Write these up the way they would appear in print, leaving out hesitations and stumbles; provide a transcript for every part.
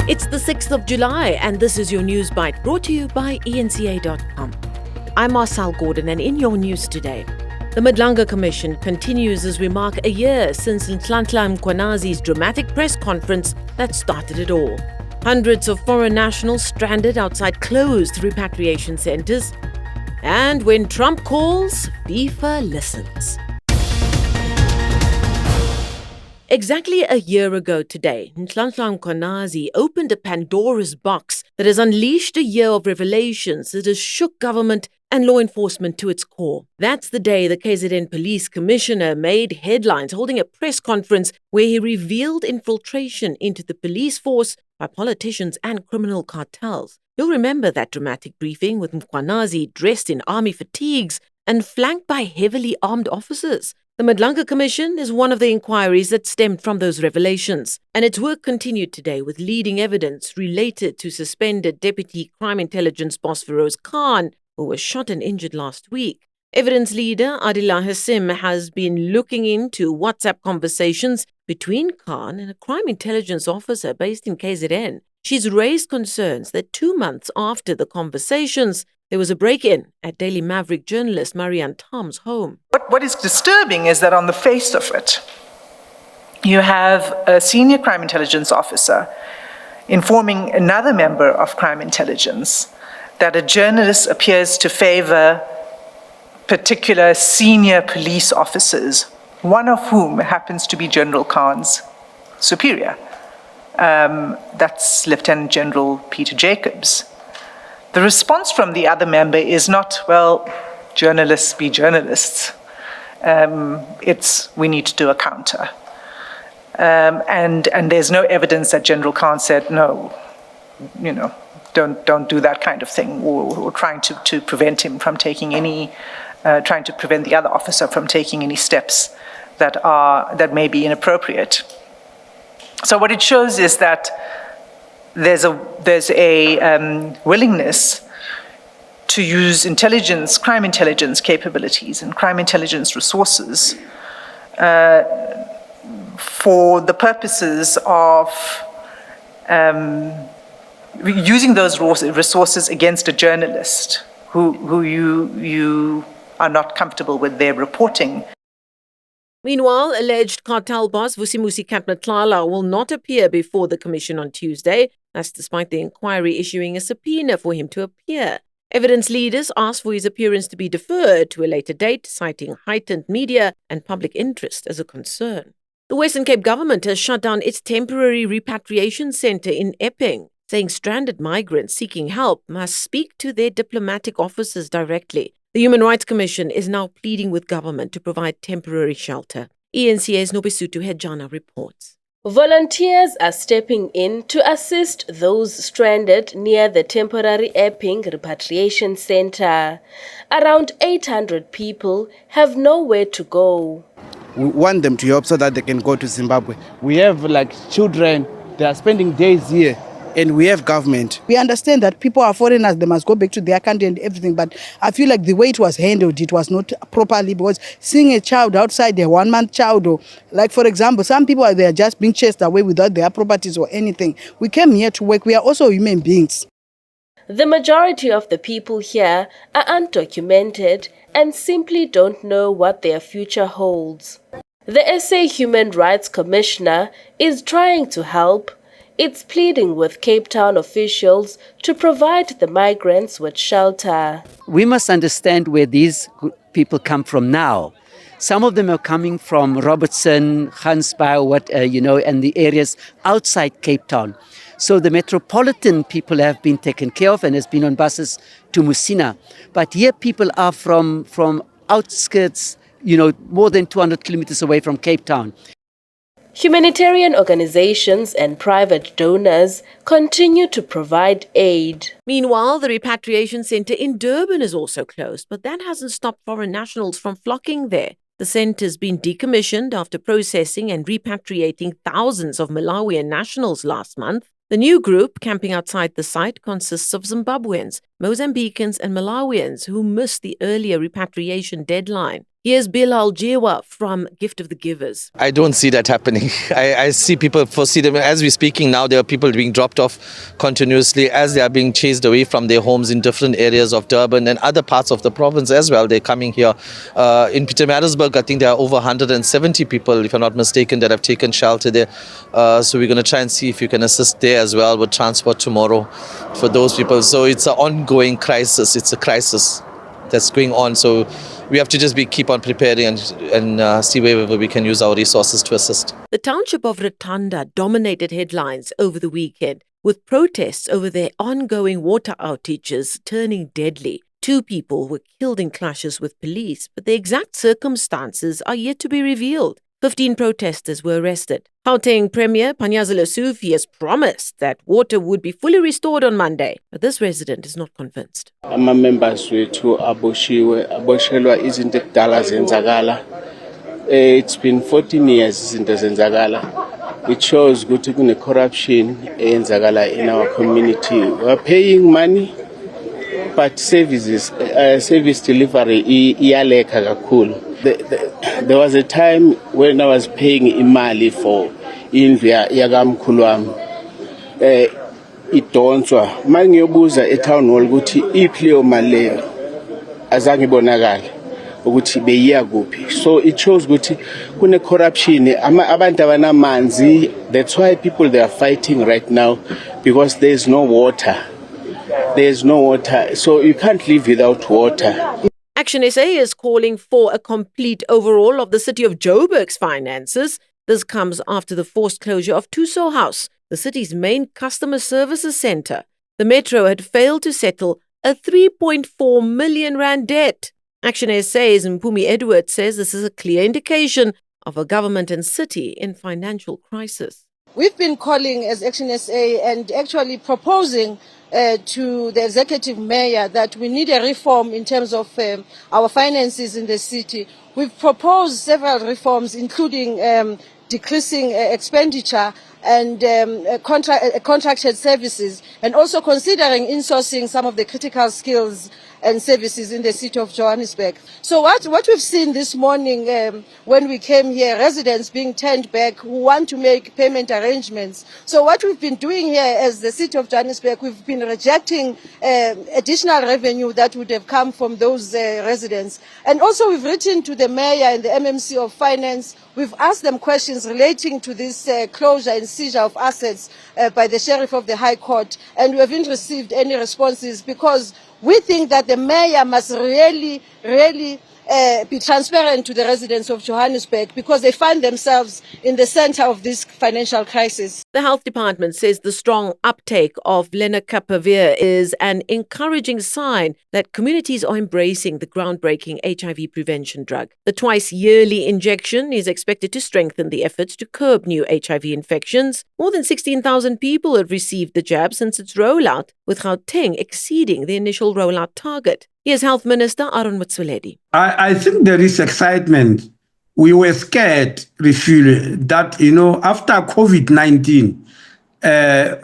It's the 6th of July, and this is your News Bite, brought to you by eNCA.com. I'm Marcel Gordon, and in your news today, the Madlanga Commission continues as we mark a year since Mkhwanazi's dramatic press conference that started it all. Hundreds of foreign nationals stranded outside closed repatriation centres. And when Trump calls, FIFA listens. Exactly a year ago today, Mkhwanazi opened a Pandora's box that has unleashed a year of revelations that has shook government and law enforcement to its core. That's the day the KZN Police Commissioner made headlines holding a press conference where he revealed infiltration into the police force by politicians and criminal cartels. You'll remember that dramatic briefing with Mkhwanazi dressed in army fatigues and flanked by heavily armed officers. The Madlanga Commission is one of the inquiries that stemmed from those revelations, and its work continued today with leading evidence related to suspended Deputy Crime Intelligence boss Feroz, who was shot and injured last week. Evidence leader Adila Hassim has been looking into WhatsApp conversations between Khan and a crime intelligence officer based in KZN. She's raised concerns that 2 months after the conversations, there was a break-in at Daily Maverick journalist Marianne Tom's home. What is disturbing is that on the face of it, you have a senior crime intelligence officer informing another member of crime intelligence that a journalist appears to favor particular senior police officers, one of whom happens to be General Khan's superior. That's Lieutenant General Peter Jacobs. The response from the other member is not, well, journalists be journalists. It's, we need to do a counter. And there's no evidence that General Khan said, no, don't do that kind of thing, or trying to prevent him from taking any, trying to prevent the other officer from taking any steps that may be inappropriate. So what it shows is that there's a willingness to use crime intelligence capabilities and crime intelligence resources for the purposes of using those resources against a journalist who you are not comfortable with their reporting. Meanwhile, alleged cartel boss Vusimusi Matlala will not appear before the commission on Tuesday. That's despite the inquiry issuing a subpoena for him to appear. Evidence leaders asked for his appearance to be deferred to a later date, citing heightened media and public interest as a concern. The Western Cape government has shut down its temporary repatriation centre in Epping, saying stranded migrants seeking help must speak to their diplomatic officers directly. The Human Rights Commission is now pleading with government to provide temporary shelter. eNCA's Nobisutu Hejana reports. Volunteers are stepping in to assist those stranded near the temporary Epping Repatriation Centre. Around 800 people have nowhere to go. We want them to help so that they can go to Zimbabwe. We have children, they are spending days here. And we have government. We understand that people are foreigners, they must go back to their country and everything, but I feel like the way it was handled, it was not properly, because seeing a child outside, a 1-month child, or like for example, some people they are just being chased away without their properties or anything. We came here to work, we are also human beings. The majority of the people here are undocumented and simply don't know what their future holds. The SA Human Rights Commissioner is trying to help. It's pleading with Cape Town officials to provide the migrants with shelter. We must understand where these people come from now. Some of them are coming from Robertson, Gansbaai, and the areas outside Cape Town. So the metropolitan people have been taken care of and has been on buses to Musina. But here people are from outskirts, more than 200 kilometers away from Cape Town. Humanitarian organizations and private donors continue to provide aid. Meanwhile, the repatriation centre in Durban is also closed, but that hasn't stopped foreign nationals from flocking there. The centre's been decommissioned after processing and repatriating thousands of Malawian nationals last month. The new group camping outside the site consists of Zimbabweans, Mozambicans and Malawians who missed the earlier repatriation deadline. Here's Bilal Jewa from Gift of the Givers. I don't see that happening. I see people foresee them. As we're speaking now, there are people being dropped off continuously as they are being chased away from their homes in different areas of Durban and other parts of the province as well. They're coming here. In Pietermaritzburg, I think there are over 170 people, if I'm not mistaken, that have taken shelter there. So we're going to try and see if you can assist there as well with transport tomorrow for those people. So it's an ongoing crisis. It's a crisis that's going on. So we have to just keep on preparing and see wherever we can use our resources to assist. The township of Ratanda dominated headlines over the weekend, with protests over their ongoing water outages turning deadly. 2 people were killed in clashes with police, but the exact circumstances are yet to be revealed. 15 protesters were arrested. Gauteng Premier Panyaza Lesufi has promised that water would be fully restored on Monday, but this resident is not convinced. Ama-members wethu aboshelwa izinto ekudala zenzakala. It's been 14 years izinto zenzakala. It shows ukuthi kune corruption eyenzakala in our community. We are paying money, but service delivery iyaleka kakhulu. There was a time when I was paying imali for indlu yakamkhulu wami. Idonswa mangiyobuza etown hall ukuthi iphileyo mali leyo azange ibonakala ukuthi beyiya kuphi. So it shows ukuthi kune corruption, abantu abanamanzi. That's why people they are fighting right now, because there is no water. So you can't live without water. Action SA is calling for a complete overhaul of the city of Joburg's finances. This comes after the forced closure of Thuso House, the city's main customer services centre. The metro had failed to settle a 3.4 million rand debt. Action SA's Mpumi Edwards says this is a clear indication of a government and city in financial crisis. We've been calling as Action SA and actually proposing to the executive mayor that we need a reform in terms of our finances in the city. We've proposed several reforms, including decreasing expenditure and contracted services, and also considering insourcing some of the critical skills and services in the city of Johannesburg. So what we've seen this morning when we came here, residents being turned back who want to make payment arrangements. So what we've been doing here as the city of Johannesburg, we've been rejecting additional revenue that would have come from those residents. And also we've written to the mayor and the MMC of Finance. We've asked them questions relating to this closure and seizure of assets by the Sheriff of the High Court, and we haven't received any responses, because we think that the mayor must really be transparent to the residents of Johannesburg, because they find themselves in the center of this financial crisis. The health department says the strong uptake of Lenacapavir is an encouraging sign that communities are embracing the groundbreaking HIV prevention drug. The twice-yearly injection is expected to strengthen the efforts to curb new HIV infections. More than 16,000 people have received the jab since its rollout, with Gauteng exceeding the initial rollout target. Here's Health Minister Aaron Motsoaledi. I think there is excitement. We were scared, that, after COVID-19,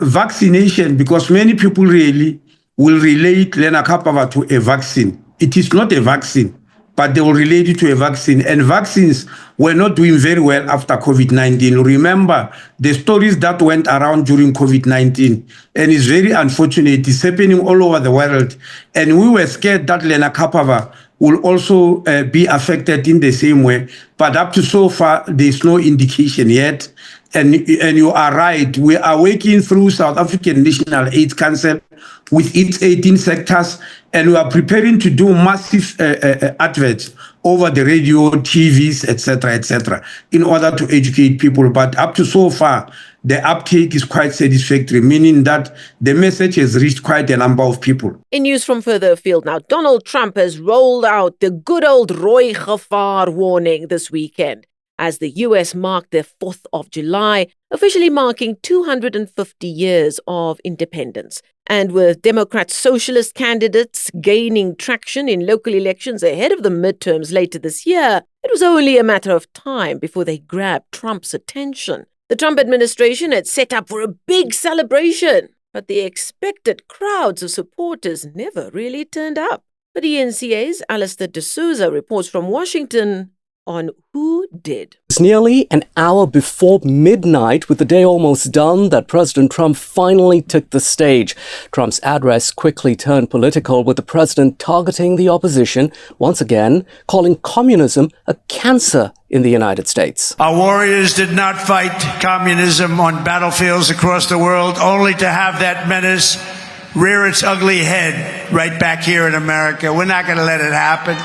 vaccination, because many people really will relate Lenacapavir to a vaccine. It is not a vaccine, but they will relate it to a vaccine. And vaccines were not doing very well after COVID-19. Remember the stories that went around during COVID-19. And it's very unfortunate. It's happening all over the world. And we were scared that Lenacapavir will also be affected in the same way. But up to so far, there's no indication yet. And you are right. We are working through South African National AIDS Council with its 18 sectors, and we are preparing to do massive adverts over the radio, TVs, etc., in order to educate people. But up to so far, the uptake is quite satisfactory, meaning that the message has reached quite a number of people. In news from further afield now, Donald Trump has rolled out the good old Rooi gevaar warning this weekend, as the US marked their 4th of July, officially marking 250 years of independence. And with Democrat socialist candidates gaining traction in local elections ahead of the midterms later this year, it was only a matter of time before they grabbed Trump's attention. The Trump administration had set up for a big celebration, but the expected crowds of supporters never really turned up. But eNCA's Alistair D'Souza reports from Washington on who did. It's nearly an hour before midnight, with the day almost done, that President Trump finally took the stage. Trump's address quickly turned political, with the president targeting the opposition, once again calling communism a cancer in the United States. Our warriors did not fight communism on battlefields across the world, only to have that menace rear its ugly head right back here in America. We're not going to let it happen.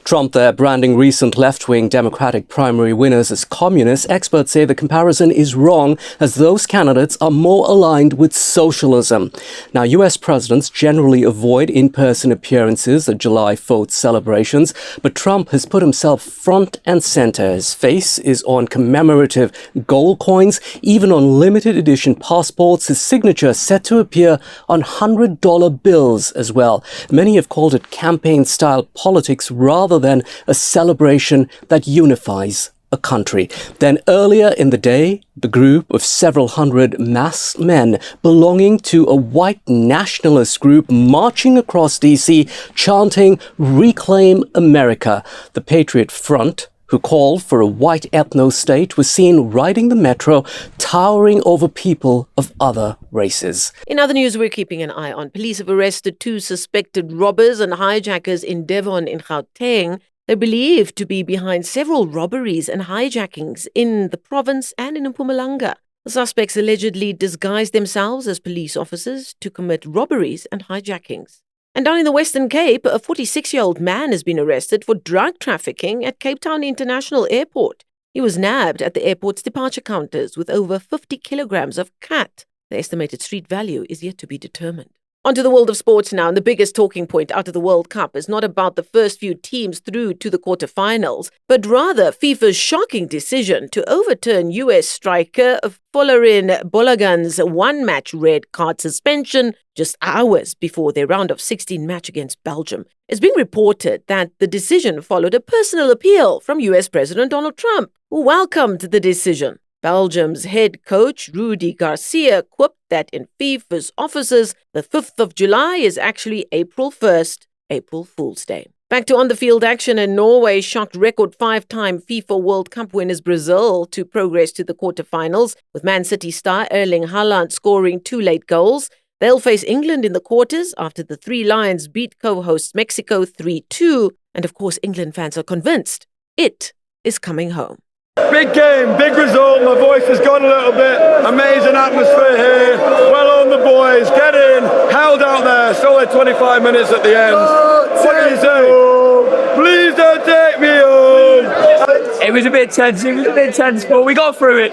Trump there branding recent left-wing Democratic primary winners as communists. Experts say the comparison is wrong, as those candidates are more aligned with socialism. Now, US presidents generally avoid in-person appearances at July 4th celebrations, but Trump has put himself front and center. His face is on commemorative gold coins, even on limited edition passports. His signature set to appear on $100 bills as well. Many have called it campaign-style politics rather than a celebration that unifies a country. Then earlier in the day, the group of several hundred masked men belonging to a white nationalist group marching across DC, chanting "Reclaim America." The Patriot Front, who called for a white ethno-state, was seen riding the metro, towering over people of other races. In other news, we're keeping an eye on. Police have arrested 2 suspected robbers and hijackers in Devon in Gauteng. They're believed to be behind several robberies and hijackings in the province and in Mpumalanga. The suspects allegedly disguised themselves as police officers to commit robberies and hijackings. And down in the Western Cape, a 46-year-old man has been arrested for drug trafficking at Cape Town International Airport. He was nabbed at the airport's departure counters with over 50 kilograms of Khat. The estimated street value is yet to be determined. Onto the world of sports now, and the biggest talking point out of the World Cup is not about the first few teams through to the quarterfinals, but rather FIFA's shocking decision to overturn US striker Folarin Balogun's one-match red card suspension just hours before their round of 16 match against Belgium. It's been reported that the decision followed a personal appeal from US President Donald Trump, who welcomed the decision. Belgium's head coach, Rudi Garcia, quipped that in FIFA's offices, the 5th of July is actually April 1st, April Fool's Day. Back to on-the-field action, and Norway shocked record 5-time FIFA World Cup winners Brazil to progress to the quarterfinals, with Man City star Erling Haaland scoring 2 late goals. They'll face England in the quarters after the Three Lions beat co-hosts Mexico 3-2. And of course, England fans are convinced it is coming home. Big game, big result. My voice has gone a little bit. Amazing atmosphere here. Well on the boys. Get in. Held out there. Solid 25 minutes at the end. What do you say? Please don't take me home. It was a bit tense, but we got through it.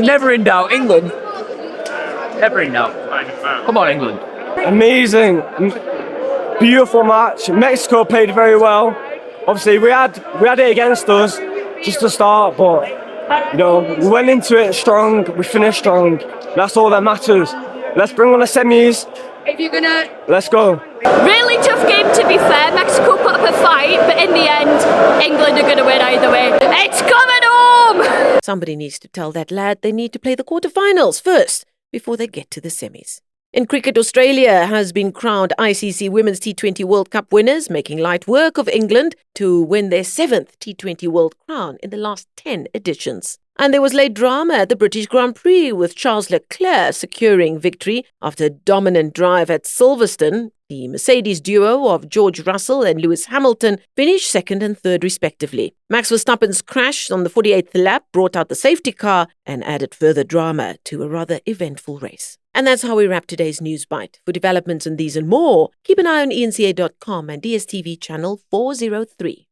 Never in doubt. England. Never in doubt. Come on, England. Amazing. Beautiful match. Mexico played very well. Obviously, we had it against us just to start, but we went into it strong, we finished strong. That's all that matters. Let's bring on the semis. Let's go. Really tough game, to be fair. Mexico put up a fight, but in the end, England are going to win either way. It's coming home! Somebody needs to tell that lad they need to play the quarterfinals first before they get to the semis. In cricket, Australia has been crowned ICC Women's T20 World Cup winners, making light work of England to win their 7th T20 World crown in the last 10 editions. And there was late drama at the British Grand Prix, with Charles Leclerc securing victory after a dominant drive at Silverstone. The Mercedes duo of George Russell and Lewis Hamilton finished 2nd and 3rd respectively. Max Verstappen's crash on the 48th lap brought out the safety car and added further drama to a rather eventful race. And that's how we wrap today's News Bite. For developments on these and more, keep an eye on eNCA.com and DSTV channel 403.